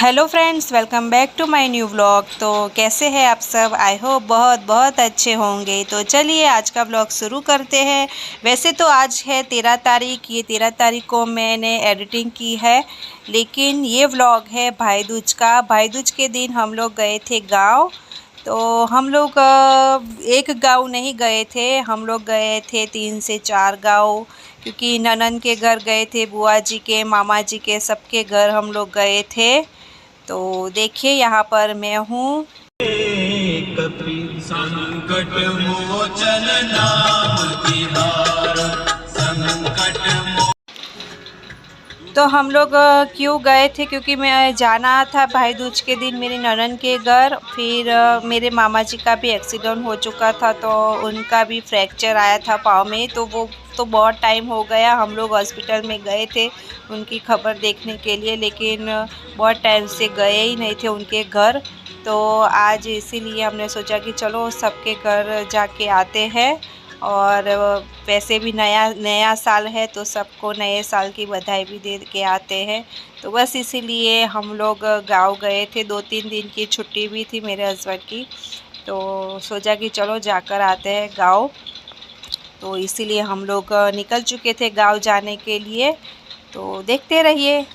Hello friends, welcome back to my new vlog. तो कैसे हैं आप सब? आई होप बहुत बहुत अच्छे होंगे। तो चलिए आज का व्लॉग शुरू करते हैं। वैसे तो आज है 13 तारीख। ये 13 तारीख को मैंने एडिटिंग की है, लेकिन ये व्लॉग है भाई दूज का। भाई दूज के दिन हम लोग गए थे गांव। तो हम लोग एक गांव नहीं गए थे, हम लोग गए थे 3 से 4 गांव, क्योंकि ननन के घर गए थे, बुआ जी के, मामा जी के, सबके घर हम लोग गए थे। तो देखिए यहाँ पर मैं हूँ। संकट मोचन नाम तिहारा, संकट तो हम लोग क्यों गए थे, क्योंकि मैं जाना था भाई दूज के दिन मेरी ननन के घर। फिर मेरे मामा जी का भी एक्सीडेंट हो चुका था, तो उनका भी फ्रैक्चर आया था पाँव में। तो वो तो बहुत टाइम हो गया, हम लोग हॉस्पिटल में गए थे उनकी खबर देखने के लिए, लेकिन बहुत टाइम से गए ही नहीं थे उनके घर। तो आज इसीलिए हमने सोचा कि चलो सबके घर जाके आते हैं। और वैसे भी नया साल है, तो सबको नए साल की बधाई भी दे के आते हैं। तो बस इसीलिए हम लोग गाँव गए थे। 2-3 दिन की छुट्टी भी थी मेरे हस्बैंड की, तो सोचा कि चलो जाकर आते हैं गाँव। तो इसीलिए हम लोग निकल चुके थे गाँव जाने के लिए। तो देखते रहिए।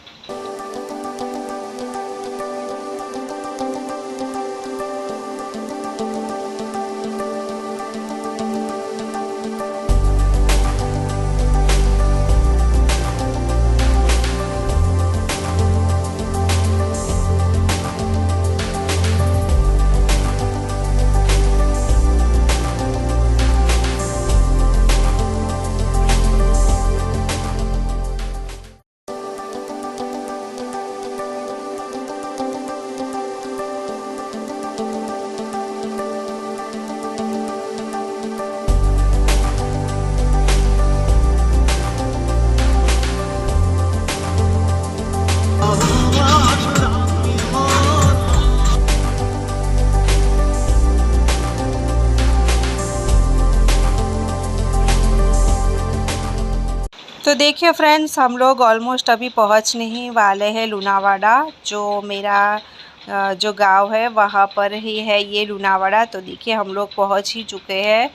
तो देखिए फ्रेंड्स, हम लोग ऑलमोस्ट अभी पहुंचने ही वाले हैं लूनावाड़ा। जो मेरा जो गांव है वहां पर ही है ये लूनावाड़ा। तो देखिए हम लोग पहुंच ही चुके हैं।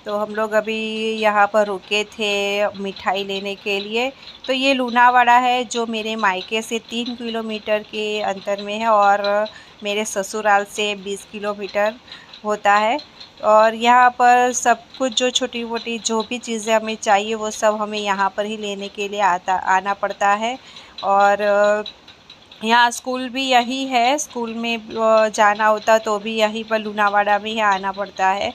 तो हम लोग अभी यहाँ पर रुके थे मिठाई लेने के लिए। तो ये लूनावाड़ा है जो मेरे मायके से 3 किलोमीटर के अंतर में है, और मेरे ससुराल से 20 किलोमीटर होता है। और यहाँ पर सब कुछ जो छोटी मोटी जो भी चीज़ें हमें चाहिए वो सब हमें यहाँ पर ही लेने के लिए आना पड़ता है। और यहाँ स्कूल भी यही है, स्कूल में जाना होता तो भी यहीं पर लूनावाड़ा में ही आना पड़ता है।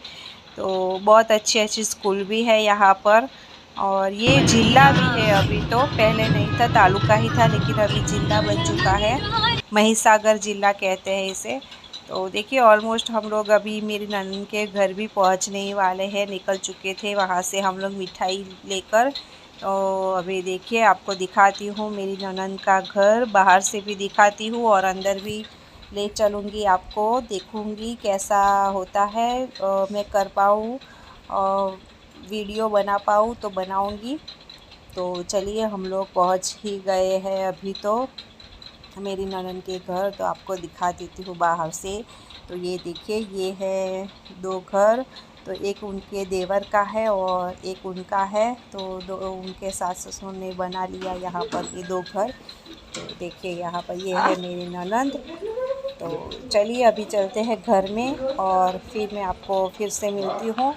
तो बहुत अच्छी अच्छी स्कूल भी है यहाँ पर। और ये जिला भी है, अभी तो पहले नहीं था, तालुका ही था, लेकिन अभी जिला बन चुका है। महिसागर जिला कहते हैं इसे। तो देखिए ऑलमोस्ट हम लोग अभी मेरी ननन के घर भी पहुंचने ही वाले हैं, निकल चुके थे वहां से हम लोग मिठाई लेकर। तो अभी देखिए आपको दिखाती हूँ मेरी ननन का घर, बाहर से भी दिखाती हूँ और अंदर भी ले चलूँगी आपको, देखूँगी कैसा होता है। मैं कर पाऊँ और वीडियो बना पाऊँ तो बनाऊँगी। तो चलिए हम लोग पहुँच ही गए हैं अभी तो मेरी ननन के घर। तो आपको दिखा देती हूँ बाहर से। तो ये देखिए ये है 2 घर। तो एक उनके देवर का है और एक उनका है। तो उनके सास ससुर ने बना लिया यहाँ पर ये 2 घर। तो देखिए यहाँ पर ये है मेरी ननंद। तो चलिए अभी चलते हैं घर में और फिर मैं आपको फिर से मिलती हूँ।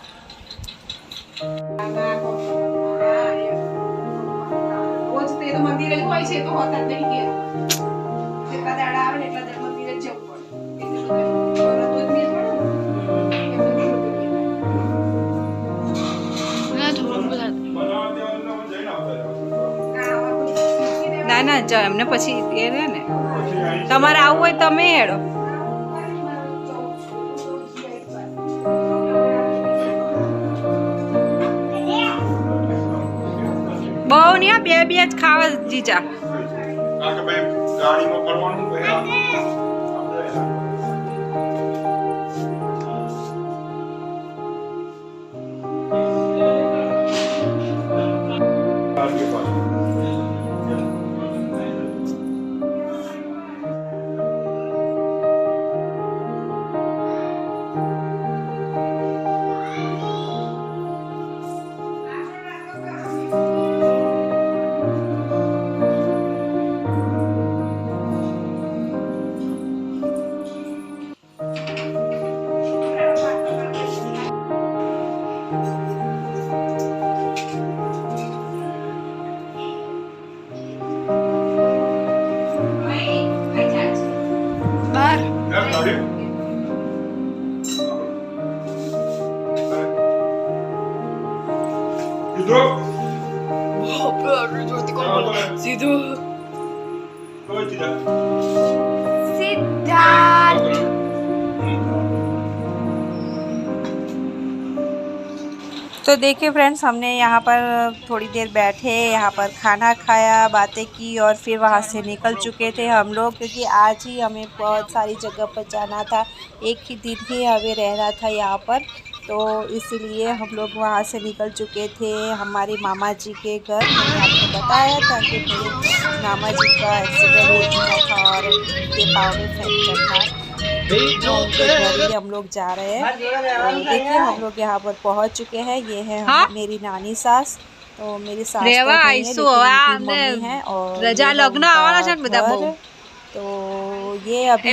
ના ના જ એમને પછી એ રહે ને, તમારે આવવું હોય તમે હેડો. બહુ નહીં, બે બે જ ખાવા જીજા. तो देखिए फ्रेंड्स, हमने यहाँ पर थोड़ी देर बैठे, यहाँ पर खाना खाया, बातें की और फिर वहाँ से निकल चुके थे हम लोग, क्योंकि आज ही हमें बहुत सारी जगह पर जाना था। एक ही दिन ही हमें रहना था यहाँ पर, तो इसीलिए हम लोग वहाँ से निकल चुके थे हमारे मामा जी के घर। मैंने आपको बताया था कि मेरे मामा जी का एक्सीडेंट हो चुका था और उनके पाँव में फ्रैक्चर था, तो उनके घर ही हम लोग जा रहे हैं। तो देखिए हम लोग यहाँ पर पहुँच चुके हैं। ये है मेरी नानी सास, तो मेरी सास तो नहीं है लेकिन उनकी मम्मी है, और ये है उनका घर। तो ये अभी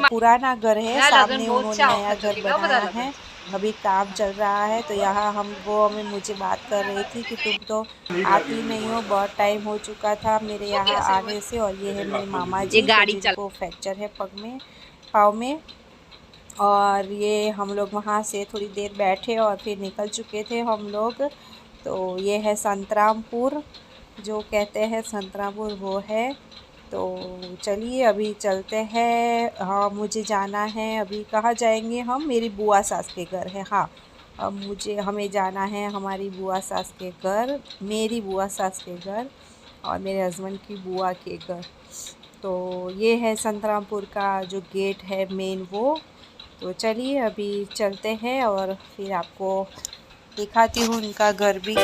पुराना घर है, सामने उन्होंने नया घर बनाया है, अभी काम चल रहा है। तो यहाँ हमें मुझे बात कर रही थी कि तुम तो आती नहीं हो, बहुत टाइम हो चुका था मेरे यहाँ आने से। और ये है मेरे मामा जी जिनको फ्रैक्चर है पाँव में। और ये हम लोग वहाँ से थोड़ी देर बैठे और फिर निकल चुके थे हम लोग। तो ये है संतरामपुर, जो कहते हैं संतरामपुर वो है। तो चलिए अभी चलते हैं। हाँ, मुझे जाना है। अभी कहाँ जाएंगे हम? मेरी बुआ सास के घर है। हाँ, अब हमें जाना है हमारी बुआ सास के घर, मेरी बुआ सास के घर और मेरे हस्बैंड की बुआ के घर। तो ये है संतरामपुर का जो गेट है मेन वो। तो चलिए अभी चलते हैं और फिर आपको दिखाती हूँ उनका घर भी।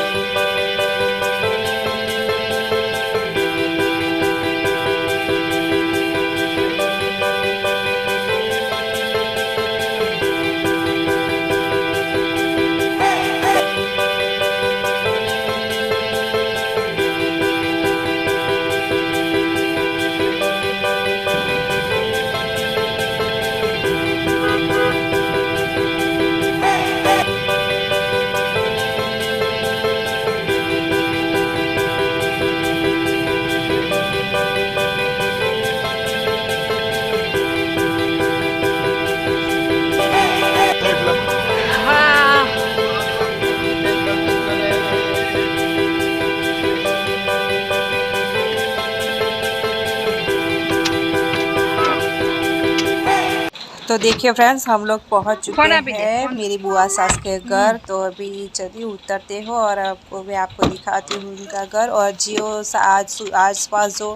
तो देखिए फ्रेंड्स, हम लोग पहुंच चुके हैं मेरी बुआ सास के घर। तो अभी चलिए उतरते हो और मैं आपको दिखाती हूँ उनका घर। और जियो आस पास जो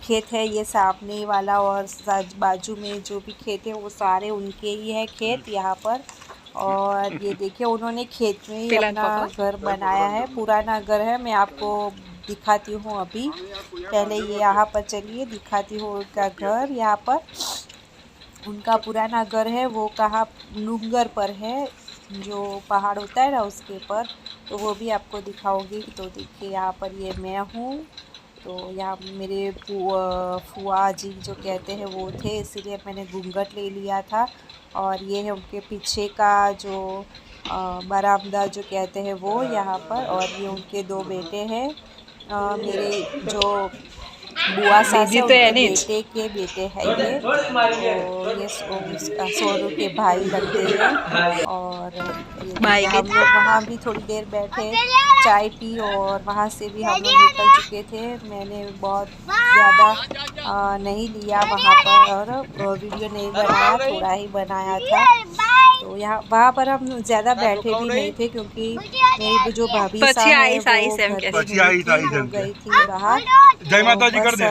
खेत है ये सामने वाला और बाजू में जो भी खेत है वो सारे उनके ही है खेत यहाँ पर। और ये देखिए उन्होंने खेत में ही अपना घर बनाया है, पुराना घर है। मैं आपको दिखाती हूँ अभी, पहले ये यहाँ पर चलिए दिखाती हूँ उनका घर। यहाँ पर उनका पुराना घर है, वो कहाँ नुंगर पर है, जो पहाड़ होता है ना उसके पर। तो वो भी आपको दिखाऊंगी। तो देखिए यहाँ पर ये मैं हूँ। तो यहाँ मेरे फुआ जी जो कहते हैं वो थे, इसीलिए मैंने घूंघट ले लिया था। और ये है उनके पीछे का जो बरामदा जो कहते हैं वो यहाँ पर। और ये उनके दो बेटे हैं, मेरे जो बुआ सास है उनके बेटे के बेटे है ये। तो ये सोनू के भाई लगते हैं। और हम लोग वहाँ भी थोड़ी देर बैठे, चाय पी और वहाँ से भी हम लोग निकल चुके थे। मैंने बहुत ज़्यादा नहीं लिया वहाँ पर और वीडियो नहीं बनाया, थोड़ा ही बनाया था। तो यहाँ वहाँ पर हम ज़्यादा बैठे भी नहीं थे, क्योंकि मेरी जो भाभी साहब है वो गई थी बाहर। जय माता जी कर दे।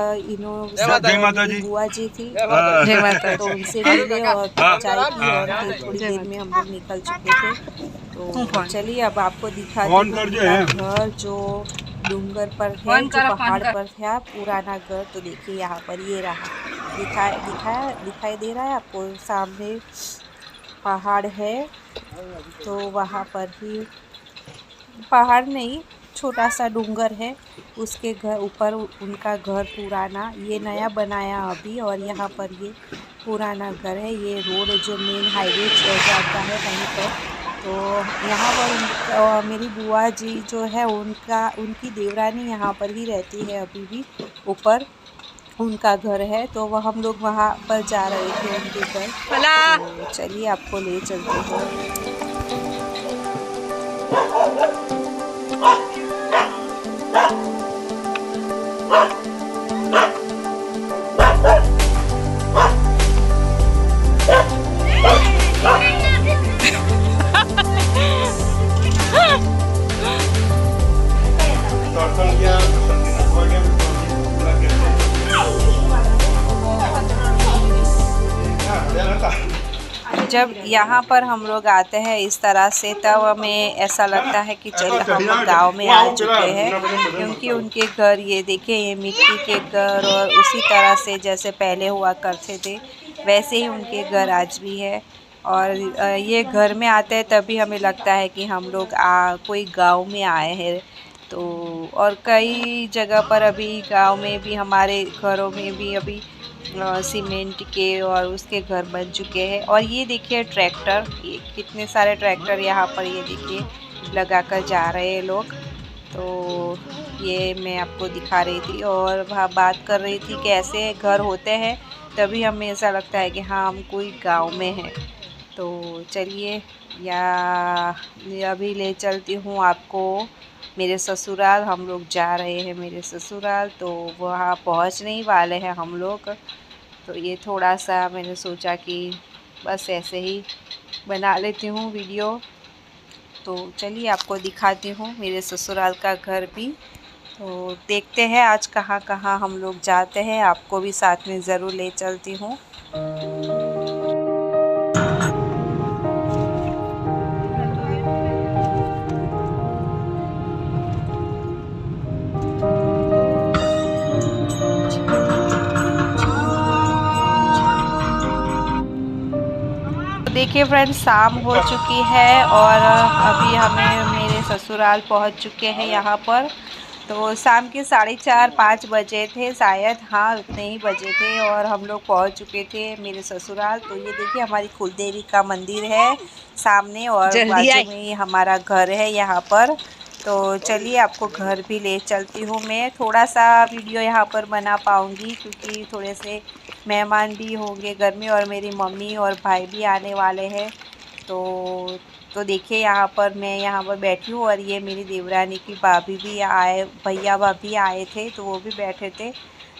जय माता जी बुआ जी थी, जय माता। तो उनसे मिले और चाय पी और फिर थोड़ी देर में हम लोग निकल चुके थे। तो चलिए अब आपको दिखाती हूँ घर जो डूंगर पर है, जो पहाड़ पर था, पुराना घर। तो देखिए यहाँ पर ये रहा, दिखाई दे रहा है आपको, सामने पहाड़ है। तो वहाँ पर ही, पहाड़ नहीं, छोटा सा डूंगर है, उसके घर ऊपर उनका घर पुराना, ये नया बनाया अभी। और यहाँ पर ये पुराना घर है। ये रोड जो मेन हाईवे जाता है वहीं पर तो यहाँ पर मेरी बुआ जी जो है उनकी देवरानी यहाँ पर ही रहती है अभी भी, ऊपर उनका घर है। तो वह हम लोग वहाँ पर जा रहे थे उनके घर। तो चलिए आपको ले चलते हैं। जब यहाँ पर हम लोग आते हैं इस तरह से, तब हमें ऐसा लगता है कि चल हम लोग गाँव में आ चुके हैं, क्योंकि उनके घर ये देखिए, ये मिट्टी के घर, और उसी तरह से जैसे पहले हुआ करते थे वैसे ही उनके घर आज भी है। और ये घर में आते हैं तभी हमें लगता है कि हम लोग कोई गांव में आए हैं। तो और कई जगह पर अभी गांव में भी, हमारे घरों में भी अभी सीमेंट के और उसके घर बन चुके हैं। और ये देखिए ट्रैक्टर, ये कितने सारे ट्रैक्टर यहाँ पर ये देखिए लगा कर जा रहे हैं लोग। तो ये मैं आपको दिखा रही थी और वहाँ बात कर रही थी कि ऐसे घर होते हैं, तभी हमें ऐसा लगता है कि हाँ हम कोई गांव में हैं। तो चलिए अभी ले चलती हूँ आपको मेरे ससुराल। हम लोग जा रहे हैं मेरे ससुराल, तो वहाँ पहुँचने ही वाले हैं हम लोग। तो ये थोड़ा सा मैंने सोचा कि बस ऐसे ही बना लेती हूँ वीडियो। तो चलिए आपको दिखाती हूँ मेरे ससुराल का घर भी। तो देखते हैं आज कहाँ कहाँ हम लोग जाते हैं, आपको भी साथ में ज़रूर ले चलती हूँ। देखिए फ्रेंड्स, शाम हो चुकी है और अभी हमें मेरे ससुराल पहुंच चुके हैं यहाँ पर। तो शाम के 4:30-5 बजे थे शायद, हाँ उतने ही बजे थे, और हम लोग पहुंच चुके थे मेरे ससुराल। तो ये देखिए हमारी कुलदेवी का मंदिर है सामने, और बाजू में ही हमारा घर है यहाँ पर। तो चलिए आपको घर भी ले चलती हूँ मैं। थोड़ा सा वीडियो यहाँ पर बना पाऊँगी क्योंकि थोड़े से मेहमान भी होंगे घर में, और मेरी मम्मी और भाई भी आने वाले हैं। तो देखिए यहाँ पर मैं यहाँ पर बैठी हूँ, और ये मेरी देवरानी की भाभी भी आए, भैया भाभी आए थे, तो वो भी बैठे थे।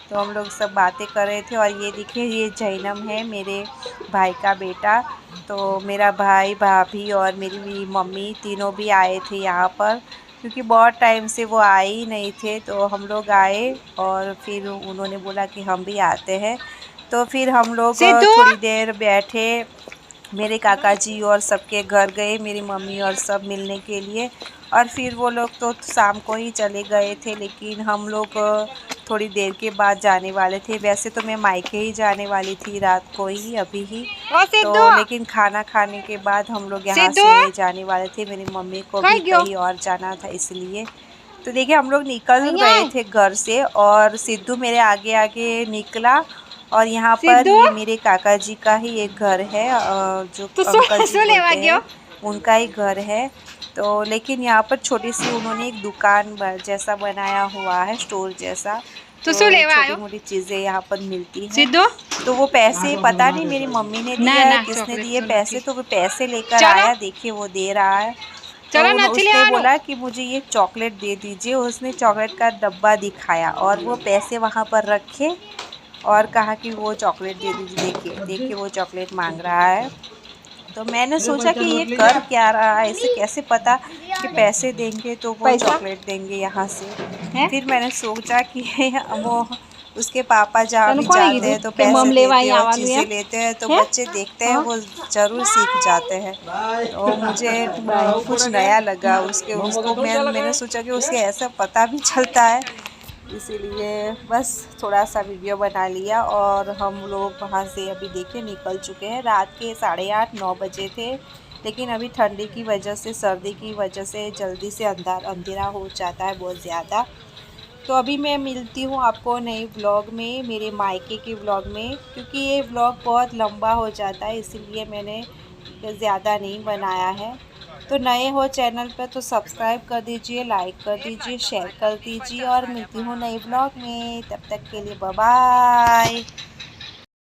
तो हम लोग सब बातें कर रहे थे। और ये देखिए ये जैनम है, मेरे भाई का बेटा। तो मेरा भाई, भाभी और मेरी मम्मी तीनों भी आए थे यहाँ पर, क्योंकि बहुत टाइम से वो आए ही नहीं थे। तो हम लोग आए और फिर उन्होंने बोला कि हम भी आते हैं। तो फिर हम लोग थोड़ी देर बैठे, मेरे काका जी और सबके घर गए, मेरी मम्मी और सब मिलने के लिए। और फिर वो लोग तो शाम को ही चले गए थे, लेकिन हम लोग थोड़ी देर के बाद जाने वाले थे। वैसे तो मैं मायके ही जाने वाली थी रात को ही, अभी ही। तो लेकिन खाना खाने के बाद हम लोग यहाँ से जाने वाले थे, मेरी मम्मी को भी कहीं और जाना था इसलिए। तो देखिए हम लोग निकल गए थे घर से, और सिद्धू मेरे आगे आगे निकला। और यहाँ पर ये मेरे काका जी का ही एक घर है, जो अंकल जी बोलते हैं, उनका ही घर है। तो लेकिन यहाँ पर छोटी सी उन्होंने एक दुकान जैसा बनाया हुआ है, स्टोर जैसा। तो छोटी मोटी चीज़ें यहाँ पर मिलती हैं। तो वो पैसे पता नहीं मेरी मम्मी ने दिया, किसने दिए पैसे, तो वो पैसे लेकर आया, देखिए वो दे रहा है। तो उसने बोला कि मुझे ये चॉकलेट दे दीजिए। उसने चॉकलेट का डब्बा दिखाया और वो पैसे वहाँ पर रखे और कहा कि वो चॉकलेट दे दीजिए। देखिए वो चॉकलेट मांग रहा है। तो मैंने सोचा कि ये कर क्या रहा है, इसे कैसे पता कि पैसे देंगे तो वो चॉकलेट देंगे यहाँ से। फिर मैंने सोचा कि वो उसके पापा जहाँ भी जाते हैं तो पैसे लेते हैं और चीज़ें लेते हैं, तो बच्चे देखते हैं वो ज़रूर सीख जाते हैं। तो मुझे कुछ नया लगा उसको मैंने सोचा कि उसे ऐसा पता भी चलता है, इसीलिए बस थोड़ा सा वीडियो बना लिया। और हम लोग वहाँ से अभी देखिए निकल चुके हैं। रात के 8:30-9 बजे थे, लेकिन अभी ठंडी की वजह से, सर्दी की वजह से जल्दी से अंधेरा हो जाता है बहुत ज़्यादा। तो अभी मैं मिलती हूँ आपको नए व्लॉग में, मेरे मायके के व्लॉग में, क्योंकि ये व्लॉग बहुत लंबा हो जाता है, इसीलिए मैंने ज़्यादा नहीं बनाया है। तो नए हो चैनल पे तो सब्सक्राइब कर दीजिए, लाइक कर दीजिए, शेयर कर दीजिए और मिलती हूँ नए ब्लॉग में। तब तक के लिए बाय बाय।